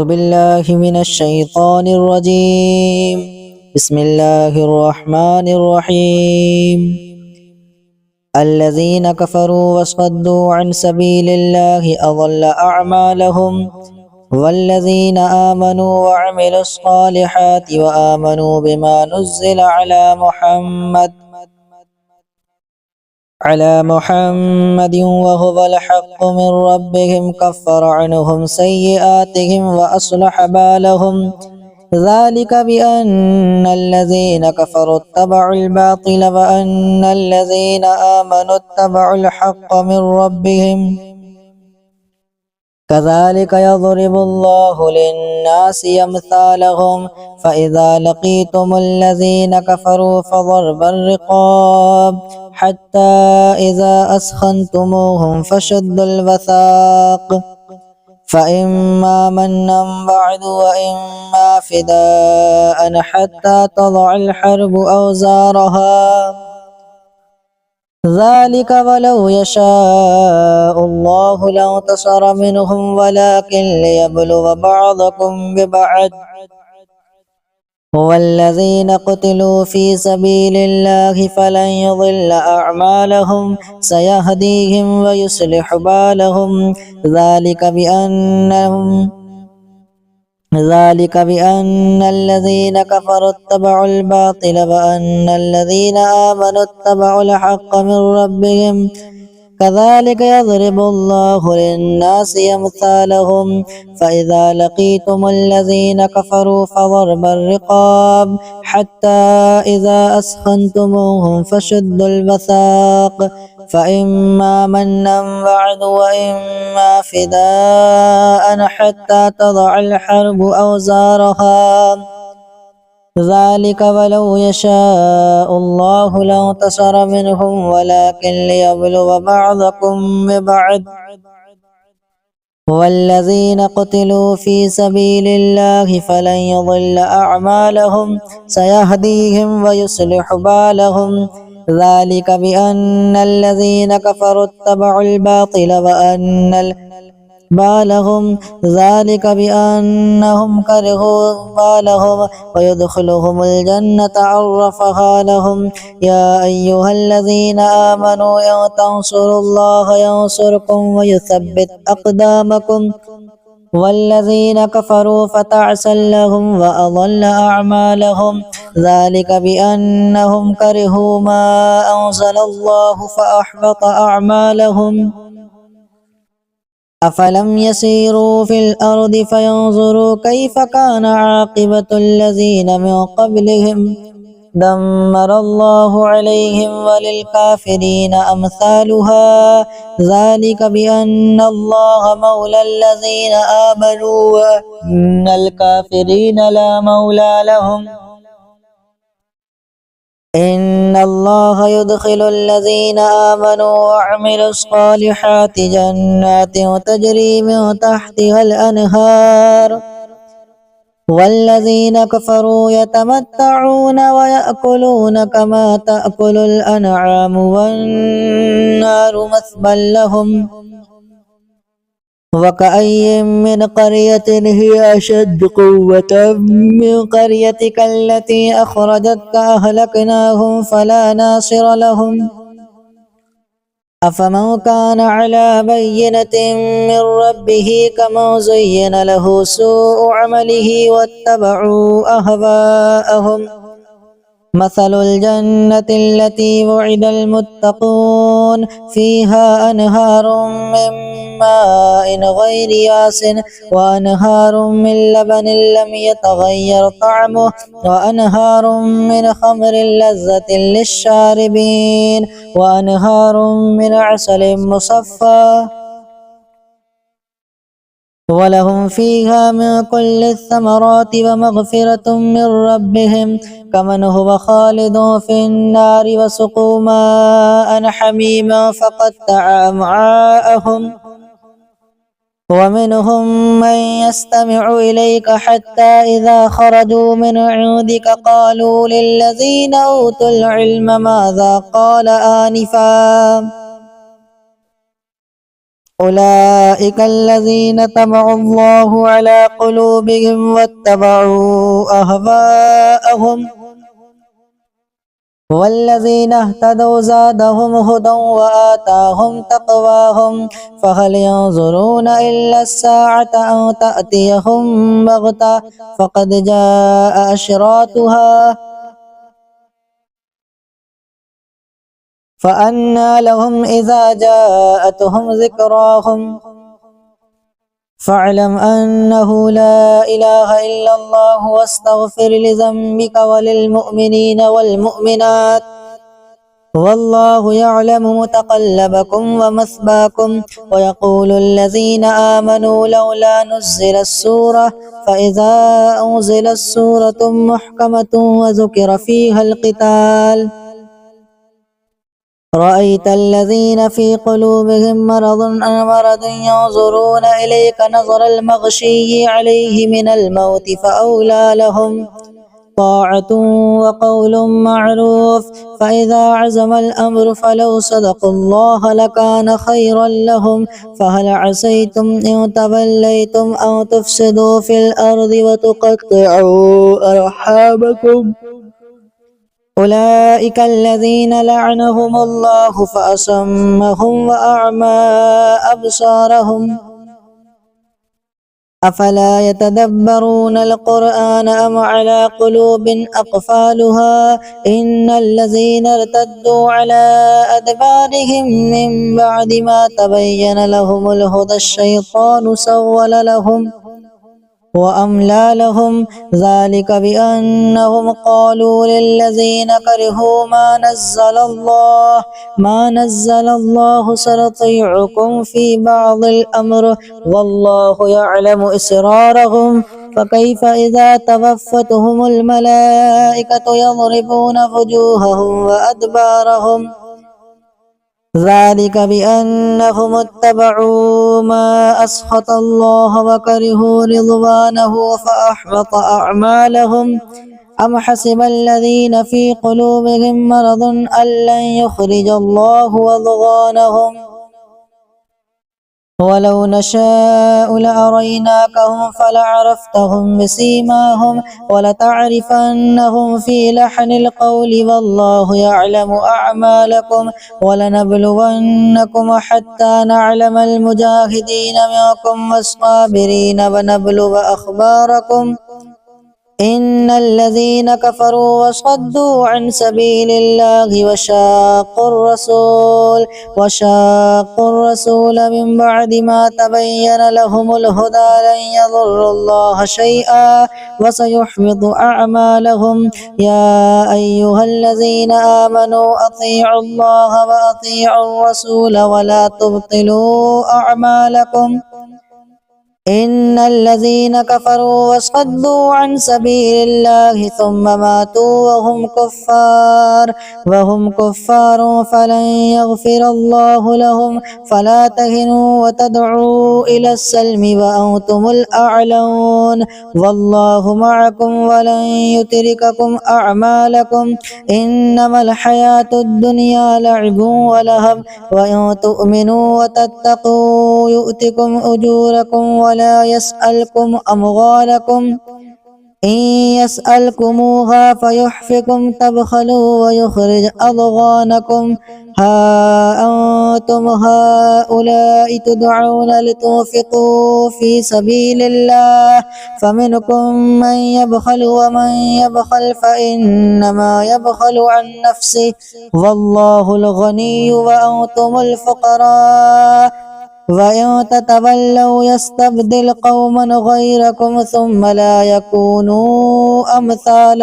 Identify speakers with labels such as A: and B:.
A: بالله من الشيطان الرجيم. بسم الله الرحمن الرحيم. الذين كفروا وصدوا عن سبيل الله أضل أعمالهم، والذين آمنوا وعملوا الصالحات وآمنوا بما نزل على محمد وهو الحق من ربهم كفر عنهم سيئاتهم وأصلح بالهم، ذلك بأن الذين كفروا اتبعوا الباطل وأن الذين آمنوا اتبعوا الحق من ربهم، كذلك يضرب الله للناس أمثالهم. فإذا لقيتم الذين كفروا فضرب الرقاب حتى إذا أثخنتموهم فشدوا الوثاق، فإما منا بعد وإما فداء حتى تضع الحرب أوزارها، ذلك ولو يشاء الله لانتصر منهم ولكن ليبلو بعضكم ببعض. والذين قتلوا في سبيل الله فلن يضل أعمالهم سيهديهم ويصلح بالهم، ذلك بأن الذين كفروا اتبعوا الباطل وأن الذين آمنوا اتبعوا الحق من ربهم، كذلك يضرب الله للناس أمثالهم. فإذا لقيتم الذين كفروا فضرب الرقاب حتى إذا أثخنتموهم فشدوا الوثاق، فإما منا بعد وإما فداء حتى تضع الحرب أوزارها، ذلك ولو يشاء الله لانتصر منهم ولكن ليبلو بعضكم ببعض. والذين قتلوا في سبيل الله فلن يضل أعمالهم سيهديهم ويصلح بالهم، ذلك بأن الذين كفروا اتبعوا الباطل وأن بالهم، ذلك بأنهم كرهوا بالهم ويدخلهم الجنة عرفها لهم. يا أيها الذين آمنوا إن تنصروا الله ينصركم ويثبت أقدامكم، والذين كفروا فتعسا لهم وأضل أعمالهم، ذلك بأنهم كرهوا ما أنزل الله فأحبط أعمالهم. أفلم يسيروا في الأرض فينظروا كيف كان عاقبة الذين من قبلهم، دمر الله عليهم وللكافرين أمثالها، ذلك بأن الله مولى الذين آمنوا وأن الكافرين لا مولى لهم. إن الله يدخل الذين آمنوا وعملوا الصالحات جنات تجري من تحتها الأنهار، والذين كفروا يتمتعون ويأكلون كما تأكل الأنعام والنار مثوى لهم. وكأي من قرية هي أشد قوة من قريتك التي أخرجتك أهلكناهم فلا ناصر لهم. أفمن كان على بينة من ربه كمن زين له سوء عمله واتبعوا أهواءهم، مثل الجنة التي وعد المتقون فيها أنهار من ماء غير ياس وأنهار من لبن لم يتغير طعمه وأنهار من خمر لذة للشاربين وأنهار من عسل مصفى، ولهم فيها من كل الثمرات ومغفرة من ربهم، كمن هو خالد في النار وسقوا ماء حميما فقطع أمعاءهم. ومنهم من يستمع إليك حتى إذا خرجوا من عندك قالوا للذين أوتوا العلم ماذا قال آنفا، أولئك الذين طبع الله على قلوبهم واتبعوا أهواءهم والذين اهتدوا زادهم هدى وآتاهم تقواهم فهل ينظرون إلا الساعة أن تأتيهم بغتة فقد جاء أشراطها فأنى لهم إذا جاءتهم ذكراهم فاعلم أنه لا إله إلا الله واستغفر لذنبك وللمؤمنين والمؤمنات والله يعلم متقلبكم ومثواكم ويقول الذين آمنوا لولا نزلت سورة فإذا أنزلت سورة محكمة وذكر فيها القتال رأيت الذين في قلوبهم مرض ينظرون إليك نظر المغشي عليه من الموت فأولى لهم طاعة وقول معروف فإذا عزم الأمر فلو صدقوا الله لكان خيرا لهم فهل عسيتم إن توليتم أن تفسدوا في الأرض وتقطعوا أرحامكم أولئك الذين لعنهم الله فأصمهم وأعمى أبصارهم أفلا يتدبرون القرآن أم على قلوب أقفالها إن الذين ارتدوا على أدبارهم من بعد ما تبين لهم الهدى الشيطان سول لهم وأملى لهم ذلك بأنهم قالوا للذين كرهوا ما نزل الله سنطيعكم في بعض الأمر والله يعلم إسرارهم فكيف إذا توفتهم الملائكة يضربون وجوههم وأدبارهم ذلك بأنهم اتبعوا ما أسخط الله وكرهوا رضوانه فأحبط أعمالهم أم حسب الذين في قلوبهم مرض أن لن يخرج الله أضغانهم ولو نشاء لأريناكهم فلعرفتهم بسيماهم ولتعرفنهم في لحن القول والله يعلم أعمالكم ولنبلونكم حتى نعلم المجاهدين منكم والصابرين ونبلو أخباركم إن الذين كفروا وصدوا عن سبيل الله وشاقوا الرسول من بعد ما تبين لهم الهدى لن يضروا الله شيئا وسيحبط أعمالهم يا أيها الذين آمنوا أطيعوا الله وأطيعوا الرسول ولا تبطلوا أعمالكم إن الذين كفروا وصدوا عن سبيل الله ثم ماتوا وهم كفار فلن يغفر الله لهم فلا تهنوا وتدعوا إلى السلم وأنتم الأعلون والله معكم ولن يترككم أعمالكم إنما الحياة الدنيا لعب ولهب وإن تؤمنوا وتتقوا يؤتكم أجوركم ولا يسألكم أموالكم إن يسألكموها فيحفكم تبخلوا ويخرج أضغانكم ها أنتم هؤلاء تدعون لتنفقوا في سبيل الله فمنكم من يبخل ومن يبخل فإنما يبخل عن نفسه والله الغني وأنتم الفقراء وإن تتولوا يستبدل قوما غيركم ثم لا يكونوا أمثالكم